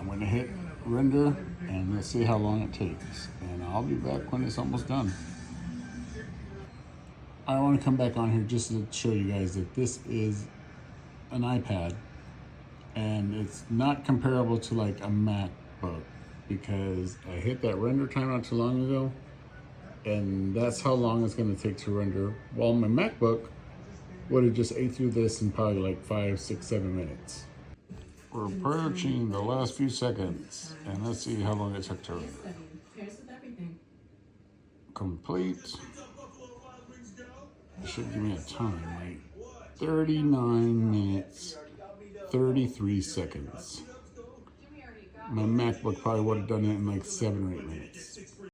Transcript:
I'm gonna hit render and let's see how long it takes. And I'll be back when it's almost done. I want to come back on here just to show you guys that this is an iPad and it's not comparable to like a MacBook because I hit that render time not too long ago and that's how long it's going to take to render. While my MacBook would have just ate through this in probably like 5, 6, 7 minutes. We're approaching the last few seconds and let's see how long it took to render. Complete. It should give me a time, like 39 minutes, 33 seconds. My MacBook probably would have done it in like 7 or 8 minutes.